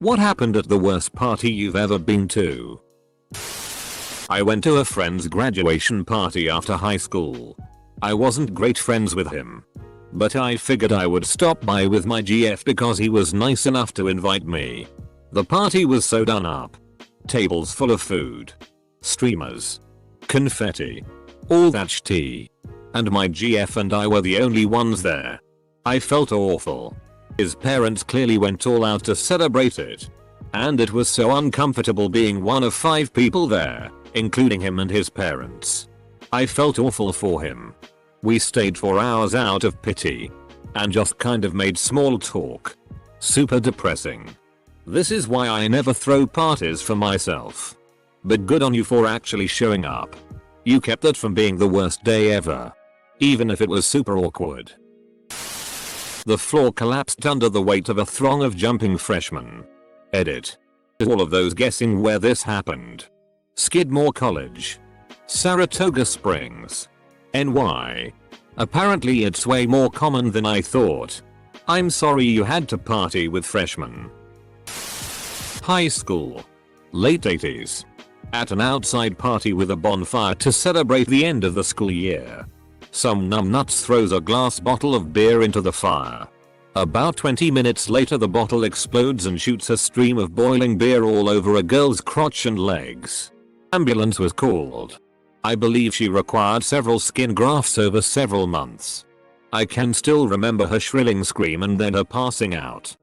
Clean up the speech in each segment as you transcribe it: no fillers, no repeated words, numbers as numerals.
What happened at the worst party you've ever been to? I went to a friend's graduation party after high school. I wasn't great friends with him, but I figured I would stop by with my GF because he was nice enough to invite me. The party was so done up. Tables full of food, streamers, confetti, all that shit. And my GF and I were the only ones there. I felt awful. His parents clearly went all out to celebrate it. And it was so uncomfortable being one of 5 people there, including him and his parents. I felt awful for him. We stayed for hours out of pity. And just kind of made small talk. Super depressing. This is why I never throw parties for myself. But good on you for actually showing up. You kept that from being the worst day ever. Even if it was super awkward. The floor collapsed under the weight of a throng of jumping freshmen. Edit. All of those guessing where this happened. Skidmore College. Saratoga Springs. NY. Apparently it's way more common than I thought. I'm sorry you had to party with freshmen. High school. Late 80s. At an outside party with a bonfire to celebrate the end of the school year. Some numbnuts throws a glass bottle of beer into the fire. About 20 minutes later the bottle explodes and shoots a stream of boiling beer all over a girl's crotch and legs. Ambulance was called. I believe she required several skin grafts over several months. I can still remember her shrilling scream and then her passing out.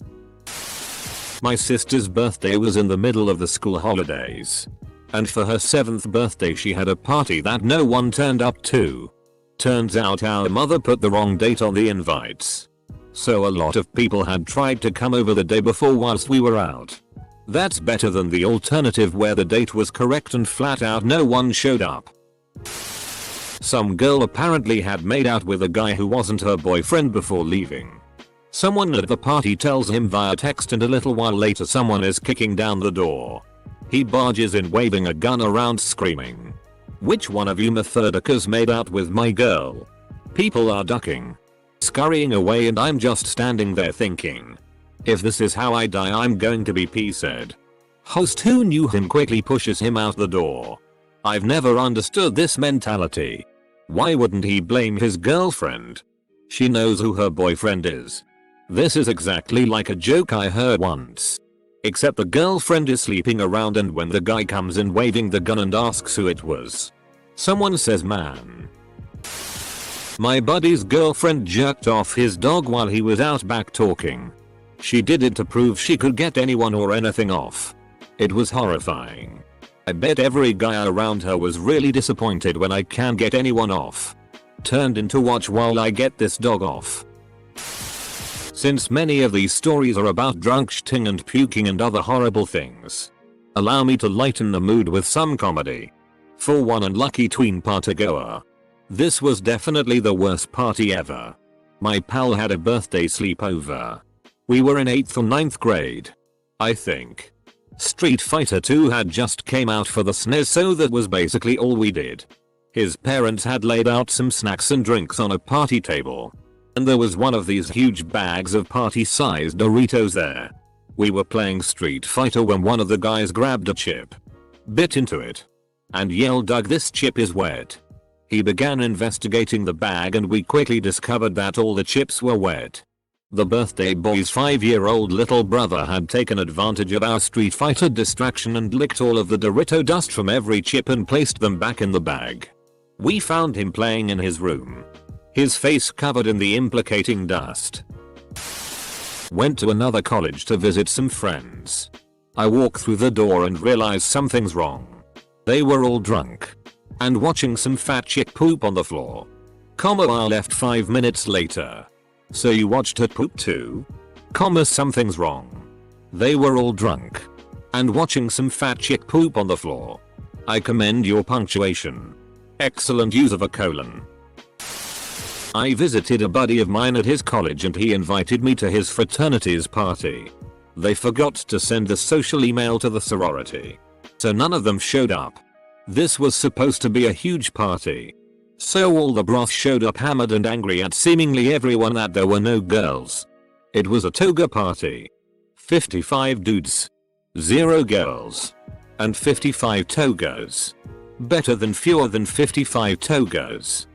My sister's birthday was in the middle of the school holidays. And for her 7th birthday she had a party that no one turned up to. Turns out our mother put the wrong date on the invites. So a lot of people had tried to come over the day before whilst we were out. That's better than the alternative where the date was correct and flat out no one showed up. Some girl apparently had made out with a guy who wasn't her boyfriend before leaving. Someone at the party tells him via text and a little while later someone is kicking down the door. He barges in waving a gun around screaming. Which one of you methodickers made out with my girl? People are ducking, scurrying away and I'm just standing there thinking. If this is how I die I'm going to be pissed. Host who knew him quickly pushes him out the door. I've never understood this mentality. Why wouldn't he blame his girlfriend? She knows who her boyfriend is. This is exactly like a joke I heard once. Except the girlfriend is sleeping around and when the guy comes in waving the gun and asks who it was, someone says man. My buddy's girlfriend jerked off his dog while he was out back talking. She did it to prove she could get anyone or anything off. It was horrifying. I bet every guy around her was really disappointed when I can't get anyone off. Turned into watch while I get this dog off. Since many of these stories are about drunk shitting and puking and other horrible things, allow me to lighten the mood with some comedy. For one unlucky tween partygoer. This was definitely the worst party ever. My pal had a birthday sleepover. We were in 8th or 9th grade. I think. Street Fighter 2 had just came out for the SNES so that was basically all we did. His parents had laid out some snacks and drinks on a party table. And there was one of these huge bags of party-sized Doritos there. We were playing Street Fighter when one of the guys grabbed a chip, bit into it, and yelled, "Doug, this chip is wet." He began investigating the bag and we quickly discovered that all the chips were wet. The birthday boy's 5-year-old little brother had taken advantage of our Street Fighter distraction and licked all of the Dorito dust from every chip and placed them back in the bag. We found him playing in his room, his face covered in the implicating dust. Went to another college to visit some friends. I walk through the door and realize something's wrong. They were all drunk and watching some fat chick poop on the floor. I left 5 minutes later. So you watched her poop too? Something's wrong. They were all drunk and watching some fat chick poop on the floor. I commend your punctuation. Excellent use of a colon. I visited a buddy of mine at his college and he invited me to his fraternity's party. They forgot to send the social email to the sorority, so none of them showed up. This was supposed to be a huge party. So all the broth showed up hammered and angry at seemingly everyone that there were no girls. It was a toga party. 55 dudes, 0 girls, and 55 togos. Better than fewer than 55 togos.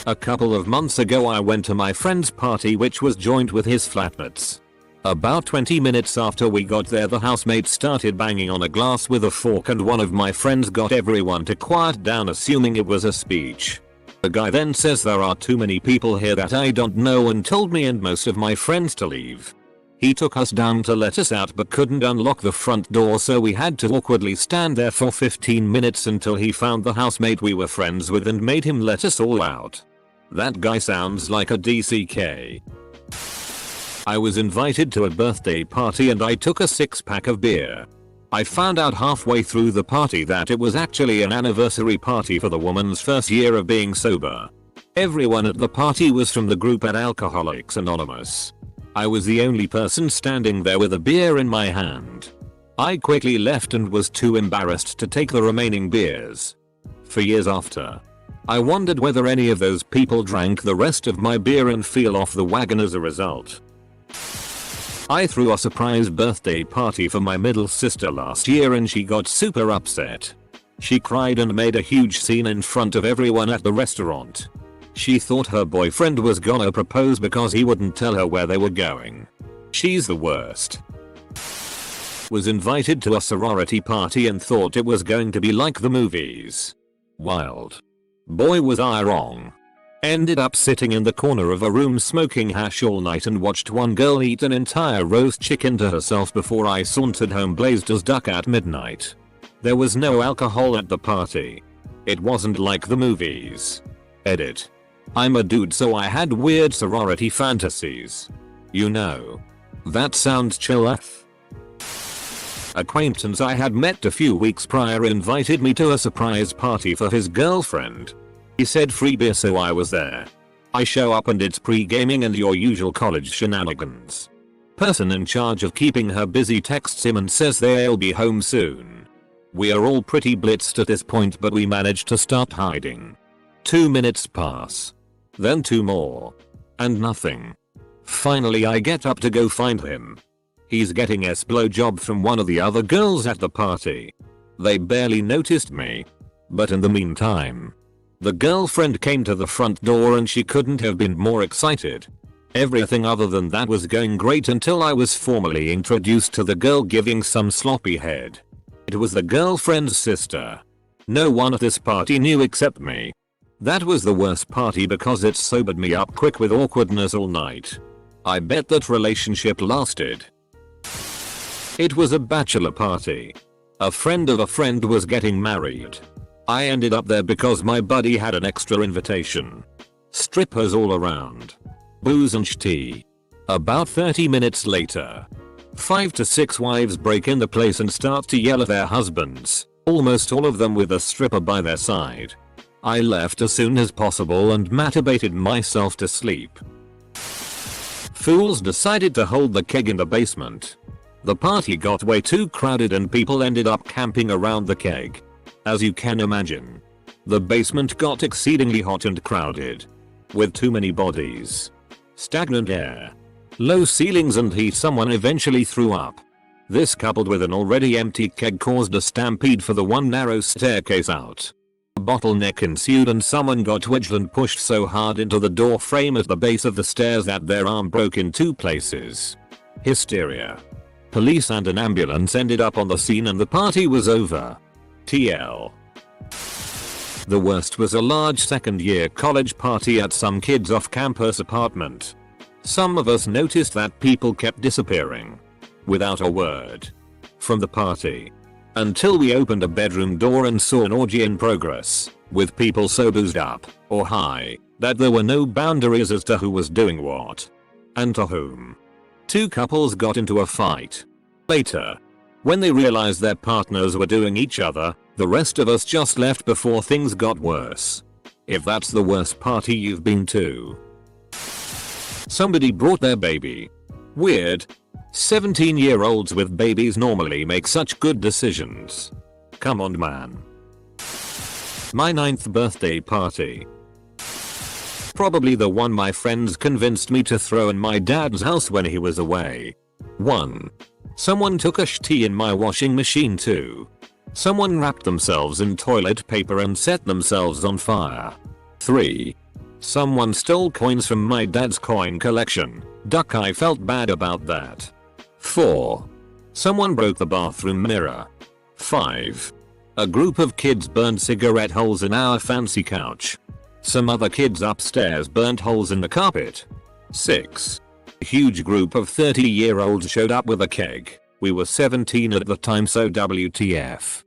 A couple of months ago I went to my friend's party which was joined with his flatmates. About 20 minutes after we got there the housemate started banging on a glass with a fork and one of my friends got everyone to quiet down assuming it was a speech. The guy then says there are too many people here that I don't know and told me and most of my friends to leave. He took us down to let us out but couldn't unlock the front door so we had to awkwardly stand there for 15 minutes until he found the housemate we were friends with and made him let us all out. That guy sounds like a DCK. I was invited to a birthday party and I took a 6-pack of beer. I found out halfway through the party that it was actually an anniversary party for the woman's first year of being sober. Everyone at the party was from the group at Alcoholics Anonymous. I was the only person standing there with a beer in my hand. I quickly left and was too embarrassed to take the remaining beers. For years after, I wondered whether any of those people drank the rest of my beer and fell off the wagon as a result. I threw a surprise birthday party for my middle sister last year and she got super upset. She cried and made a huge scene in front of everyone at the restaurant. She thought her boyfriend was gonna propose because he wouldn't tell her where they were going. She's the worst. Was invited to a sorority party and thought it was going to be like the movies. Wild. Boy was I wrong. Ended up sitting in the corner of a room smoking hash all night and watched one girl eat an entire roast chicken to herself before I sauntered home blazed as duck at midnight. There was no alcohol at the party. It wasn't like the movies. Edit. I'm a dude so I had weird sorority fantasies. You know. That sounds chill AF. Acquaintance I had met a few weeks prior invited me to a surprise party for his girlfriend. He said free beer so I was there. I show up and it's pre-gaming and your usual college shenanigans. Person in charge of keeping her busy texts him and says they'll be home soon. We are all pretty blitzed at this point but we manage to start hiding. 2 minutes pass. Then 2 more. And nothing. Finally I get up to go find him. He's getting a blowjob from one of the other girls at the party. They barely noticed me. But in the meantime, the girlfriend came to the front door and she couldn't have been more excited. Everything other than that was going great until I was formally introduced to the girl giving some sloppy head. It was the girlfriend's sister. No one at this party knew except me. That was the worst party because it sobered me up quick with awkwardness all night. I bet that relationship lasted. It was a bachelor party. A friend of a friend was getting married. I ended up there because my buddy had an extra invitation. Strippers all around. Booze and tea. About 30 minutes later, 5 to 6 wives break in the place and start to yell at their husbands, almost all of them with a stripper by their side. I left as soon as possible and masturbated myself to sleep. Fools decided to hold the keg in the basement. The party got way too crowded and people ended up camping around the keg. As you can imagine, the basement got exceedingly hot and crowded. With too many bodies, stagnant air, low ceilings and heat, someone eventually threw up. This coupled with an already empty keg caused a stampede for the one narrow staircase out. A bottleneck ensued and someone got wedged and pushed so hard into the door frame at the base of the stairs that their arm broke in 2 places. Hysteria. Police and an ambulance ended up on the scene and the party was over. TL. The worst was a large second-year college party at some kid's off-campus apartment. Some of us noticed that people kept disappearing without a word from the party until we opened a bedroom door and saw an orgy in progress, with people so boozed up or high that there were no boundaries as to who was doing what and to whom. 2 couples got into a fight. Later, when they realized their partners were doing each other, the rest of us just left before things got worse. If that's the worst party you've been to. Somebody brought their baby. Weird. 17-year-olds with babies normally make such good decisions. Come on, man. My 9th birthday party. Probably the one my friends convinced me to throw in my dad's house when he was away. 1. Someone took a tea in my washing machine. 2. Someone wrapped themselves in toilet paper and set themselves on fire. 3. Someone stole coins from my dad's coin collection. Duck, I felt bad about that. 4. Someone broke the bathroom mirror. 5. A group of kids burned cigarette holes in our fancy couch. Some other kids upstairs burnt holes in the carpet. 6. A huge group of 30-year-olds showed up with a keg. We were 17 at the time, so WTF.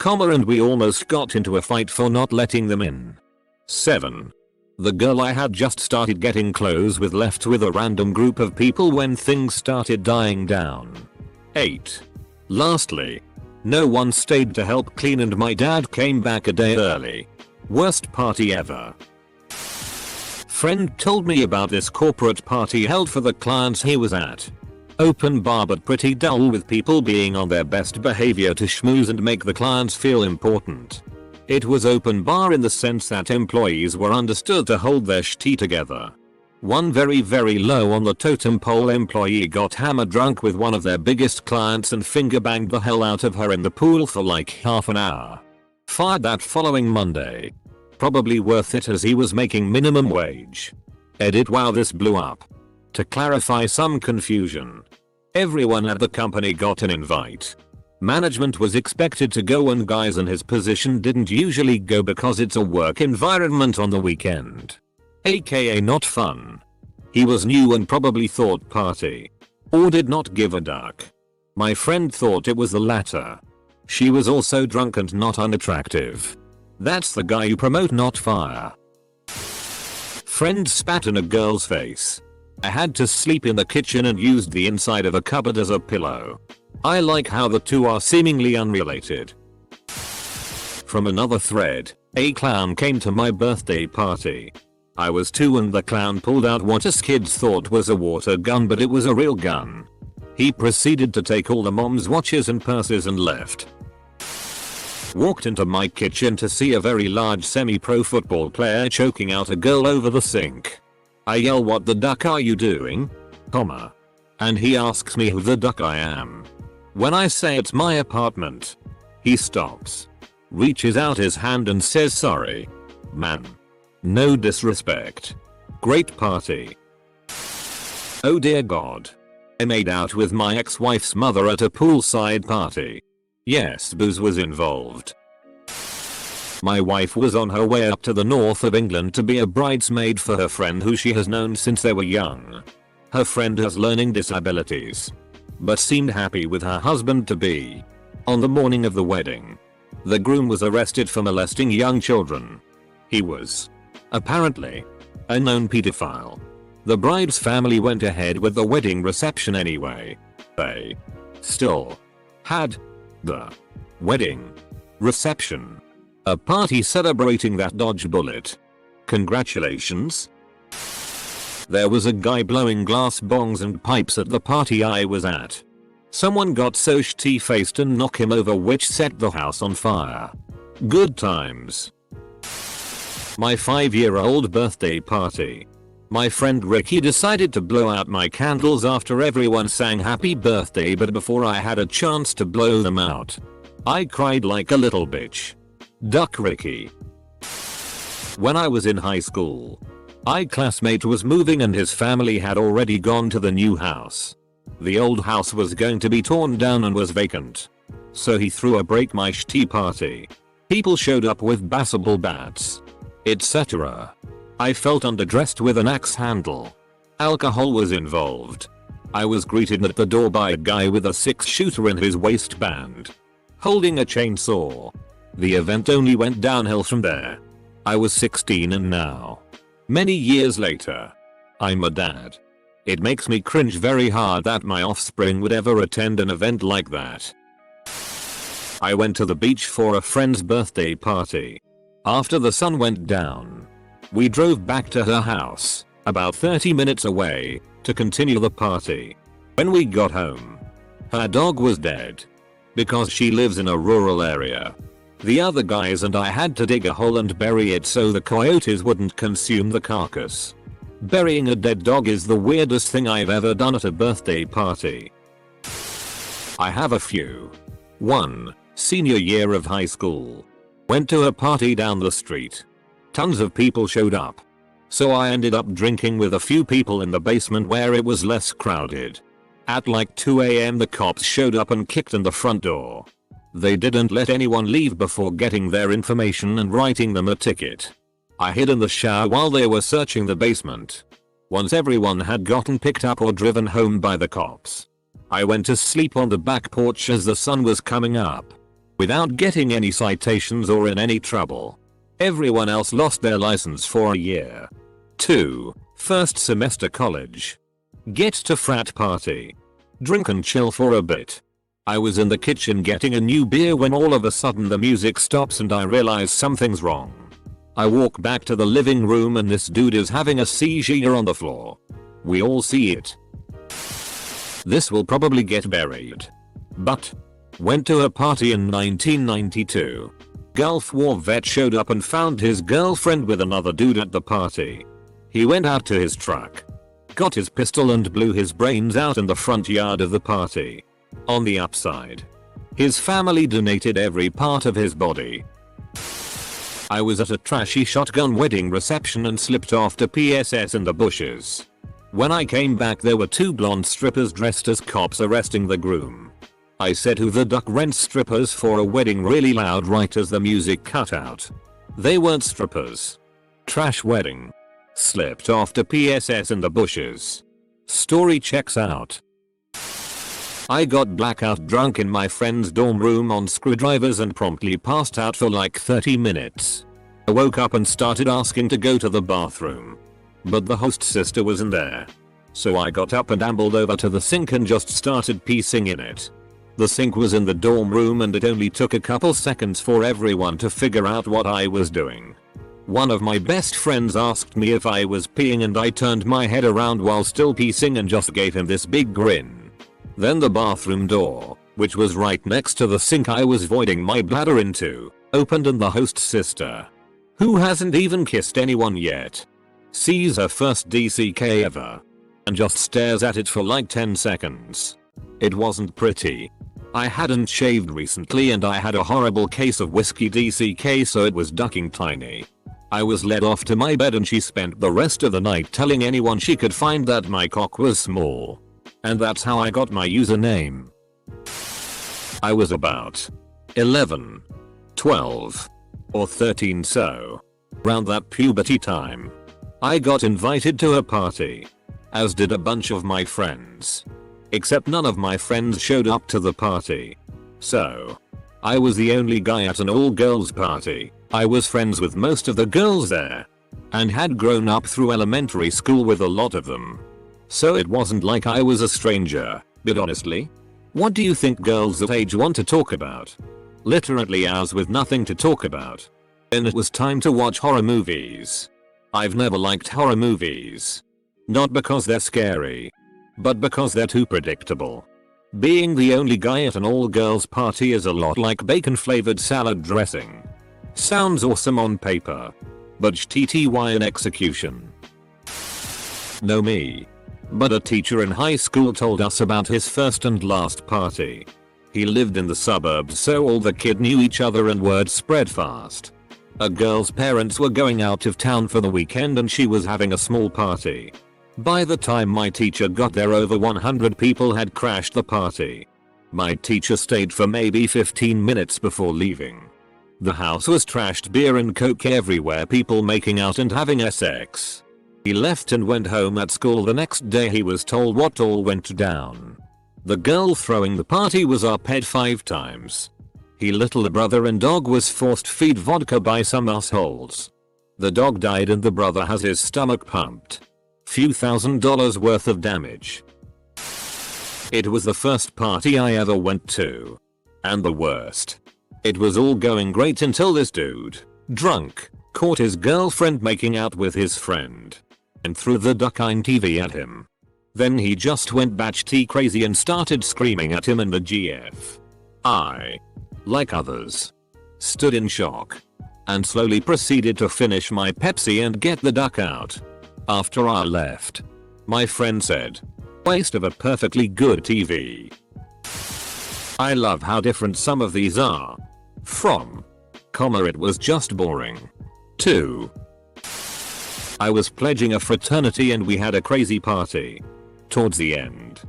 And we almost got into a fight for not letting them in. 7. The girl I had just started getting close with left with a random group of people when things started dying down. 8. Lastly, no one stayed to help clean and my dad came back a day early. Worst party ever. Friend told me about this corporate party held for the clients he was at. Open bar but pretty dull, with people being on their best behavior to schmooze and make the clients feel important. It was open bar in the sense that employees were understood to hold their tea together. One very low on the totem pole employee got hammered drunk with one of their biggest clients and finger banged the hell out of her in the pool for like half an hour. Fired that following Monday. Probably worth it as he was making minimum wage. Edit, wow, this blew up. To clarify some confusion, everyone at the company got an invite. Management was expected to go and guys in his position didn't usually go because it's a work environment on the weekend. AKA not fun. He was new and probably thought party. Or did not give a duck. My friend thought it was the latter. She was also drunk and not unattractive. That's the guy you promote, not fire. Friend spat in a girl's face. I had to sleep in the kitchen and used the inside of a cupboard as a pillow. I like how the two are seemingly unrelated. From another thread, a clown came to my birthday party. I was 2 and the clown pulled out what us kids thought was a water gun, but it was a real gun. He proceeded to take all the mom's watches and purses and left. Walked into my kitchen to see a very large semi-pro football player choking out a girl over the sink. I yell, "What the duck are you doing?" And he asks me who the duck I am. When I say it's my apartment, he stops, reaches out his hand and says, "Sorry, man. No disrespect. Great party." Oh dear God. I made out with my ex-wife's mother at a poolside party. Yes, booze was involved. My wife was on her way up to the north of England to be a bridesmaid for her friend who she has known since they were young. Her friend has learning disabilities, but seemed happy with her husband-to-be. On the morning of the wedding, the groom was arrested for molesting young children. He was, apparently, a known pedophile. The bride's family went ahead with the wedding reception anyway. They still had the wedding reception. A party celebrating that dodge bullet. Congratulations. There was a guy blowing glass bongs and pipes at the party I was at. Someone got so shitty-faced and knocked him over, which set the house on fire. Good times. My 5-year-old birthday party. My friend Ricky decided to blow out my candles after everyone sang happy birthday, but before I had a chance to blow them out, I cried like a little bitch. Duck Ricky. When I was in high school, my classmate was moving and his family had already gone to the new house. The old house was going to be torn down and was vacant. So he threw a break my tea party. People showed up with baseball bats, etc. I felt underdressed with an axe handle. Alcohol was involved. I was greeted at the door by a guy with a 6-shooter in his waistband, holding a chainsaw. The event only went downhill from there. I was 16 and now, many years later, I'm a dad. It makes me cringe very hard that my offspring would ever attend an event like that. I went to the beach for a friend's birthday party. After the sun went down, we drove back to her house, about 30 minutes away, to continue the party. When we got home, her dog was dead. Because she lives in a rural area, the other guys and I had to dig a hole and bury it so the coyotes wouldn't consume the carcass. Burying a dead dog is the weirdest thing I've ever done at a birthday party. I have a few. 1. Senior year of high school. Went to a party down the street. Tons of people showed up. So I ended up drinking with a few people in the basement where it was less crowded. At like 2 AM the cops showed up and kicked in the front door. They didn't let anyone leave before getting their information and writing them a ticket. I hid in the shower while they were searching the basement. Once everyone had gotten picked up or driven home by the cops, I went to sleep on the back porch as the sun was coming up. Without getting any citations or in any trouble. Everyone else lost their license for a year. 2. First semester college. Get to frat party. Drink and chill for a bit. I was in the kitchen getting a new beer when all of a sudden the music stops and I realize something's wrong. I walk back to the living room and this dude is having a seizure on the floor. We all see it. This will probably get buried. But went to a party in 1992. Gulf War vet showed up and found his girlfriend with another dude at the party. He went out to his truck, got his pistol and blew his brains out in the front yard of the party. On the upside, his family donated every part of his body. I was at a trashy shotgun wedding reception and slipped off to PSS in the bushes. When I came back there were 2 blonde strippers dressed as cops arresting the groom. I said who the duck rents strippers for a wedding really loud right as the music cut out. They weren't strippers. Trash wedding. Slipped off to PSS in the bushes. Story checks out. I got blackout drunk in my friend's dorm room on screwdrivers and promptly passed out for like 30 minutes. I woke up and started asking to go to the bathroom. But the host sister wasn't there. So I got up and ambled over to the sink and just started peeing in it. The sink was in the dorm room and it only took a couple seconds for everyone to figure out what I was doing. One of my best friends asked me if I was peeing and I turned my head around while still peeing and just gave him this big grin. Then the bathroom door, which was right next to the sink I was voiding my bladder into, opened and the host sister, who hasn't even kissed anyone yet, sees her first DCK ever, and just stares at it for like 10 seconds. It wasn't pretty. I hadn't shaved recently and I had a horrible case of whiskey DCK so it was ducking tiny. I was led off to my bed and she spent the rest of the night telling anyone she could find that my cock was small. And that's how I got my username. I was about 11, 12, or 13 so. Around that puberty time. I got invited to a party. As did a bunch of my friends. Except none of my friends showed up to the party. So, I was the only guy at an all-girls party. I was friends with most of the girls there. And had grown up through elementary school with a lot of them. So it wasn't like I was a stranger, but honestly, what do you think girls that age want to talk about? Literally hours with nothing to talk about. And it was time to watch horror movies. I've never liked horror movies. Not because they're scary, but because they're too predictable. Being the only guy at an all-girls party is a lot like bacon-flavored salad dressing. Sounds awesome on paper, but TTY in execution. No me. But a teacher in high school told us about his first and last party. He lived in the suburbs so all the kids knew each other and word spread fast. A girl's parents were going out of town for the weekend and she was having a small party. By the time my teacher got there over 100 people had crashed the party. My teacher stayed for maybe 15 minutes before leaving. The house was trashed, beer and coke everywhere, people making out and having sex. He left and went home. At school the next day he was told what all went down. The girl throwing the party was up head 5 times. His little brother and dog was forced feed vodka by some assholes. The dog died and the brother has his stomach pumped. Few $1,000s worth of damage. It was the first party I ever went to. And the worst. It was all going great until this dude, drunk, caught his girlfriend making out with his friend. And threw the duckine TV at him. Then he just went batshit crazy and started screaming at him in the GF. I, like others, stood in shock. And slowly proceeded to finish my Pepsi and get the duck out. After I left, my friend said, waste of a perfectly good TV. I love how different some of these are. From, it was just boring. To, I was pledging a fraternity and we had a crazy party. Towards the end,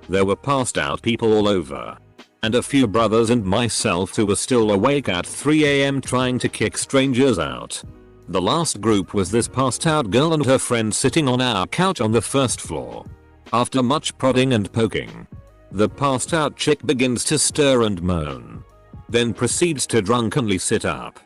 there were passed out people all over. And a few brothers and myself who were still awake at 3 AM trying to kick strangers out. The last group was this passed out girl and her friend sitting on our couch on the first floor. After much prodding and poking, the passed out chick begins to stir and moan. Then proceeds to drunkenly sit up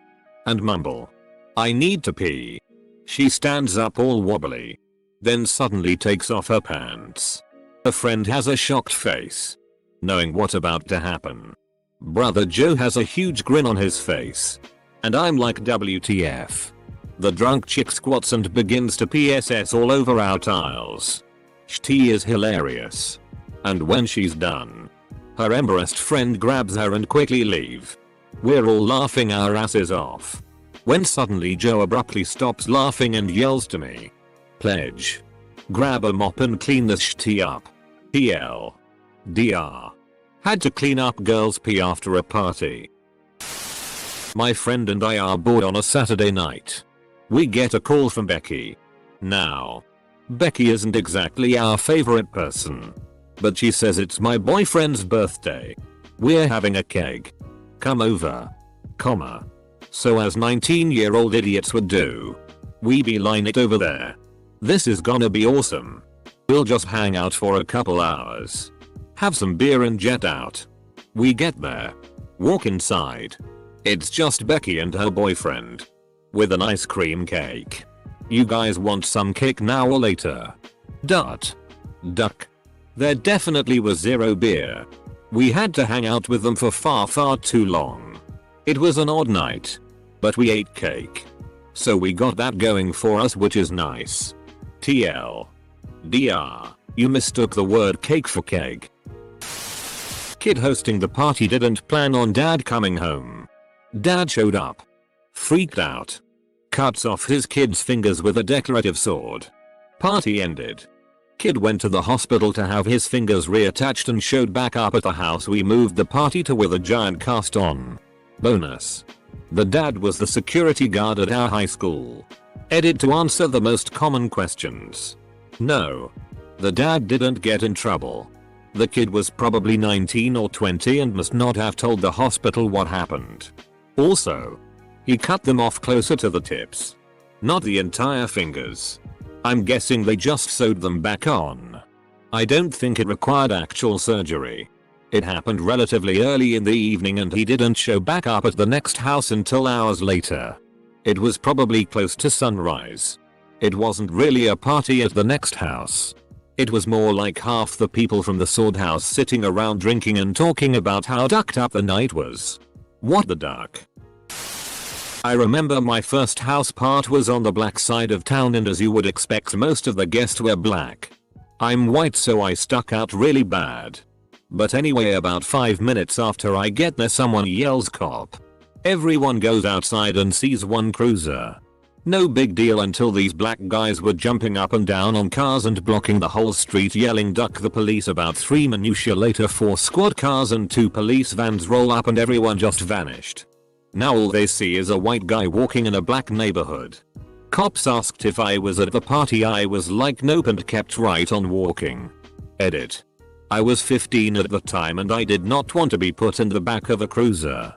and mumble, "I need to pee." She stands up all wobbly. Then suddenly takes off her pants. Her friend has a shocked face, knowing what's about to happen. Brother Joe has a huge grin on his face. And I'm like, WTF. The drunk chick squats and begins to PSS all over our tiles. She is hilarious. And when she's done, her embarrassed friend grabs her and quickly leave. We're all laughing our asses off. When suddenly Joe abruptly stops laughing and yells to me, "Pledge. Grab a mop and clean this shit up." PL. DR. Had to clean up girls' pee after a party. My friend and I are bored on a Saturday night. We get a call from Becky. Now, Becky isn't exactly our favorite person, but she says it's my boyfriend's birthday. We're having a keg. Come over. So as 19-year-old idiots would do, we beeline it over there. This is gonna be awesome. We'll just hang out for a couple hours, have some beer and jet out. We get there, walk inside. It's just Becky and her boyfriend, with an ice cream cake. You guys want some cake now or later? Duck. There definitely was zero beer. We had to hang out with them for far too long. It was an odd night, but we ate cake. So we got that going for us, which is nice. TL. DR. You mistook the word cake for keg. Kid hosting the party didn't plan on dad coming home. Dad showed up. Freaked out. Cuts off his kid's fingers with a decorative sword. Party ended. Kid went to the hospital to have his fingers reattached and showed back up at the house we moved the party to with a giant cast on. Bonus. The dad was the security guard at our high school. Edit to answer the most common questions. No. The dad didn't get in trouble. The kid was probably 19 or 20 and must not have told the hospital what happened. Also, he cut them off closer to the tips, not the entire fingers. I'm guessing they just sewed them back on. I don't think it required actual surgery. It happened relatively early in the evening and he didn't show back up at the next house until hours later. It was probably close to sunrise. It wasn't really a party at the next house. It was more like half the people from the sword house sitting around drinking and talking about how ducked up the night was. What the duck? I remember my first house part was on the black side of town and as you would expect most of the guests were black. I'm white so I stuck out really bad. But anyway, about 5 minutes after I get there someone yells cop. Everyone goes outside and sees one cruiser. No big deal until these black guys were jumping up and down on cars and blocking the whole street yelling duck the police. About 3 minutiae later 4 squad cars and 2 police vans roll up and everyone just vanished. Now all they see is a white guy walking in a black neighborhood. Cops asked if I was at the party. I was like nope and kept right on walking. Edit. I was 15 at the time and I did not want to be put in the back of a cruiser.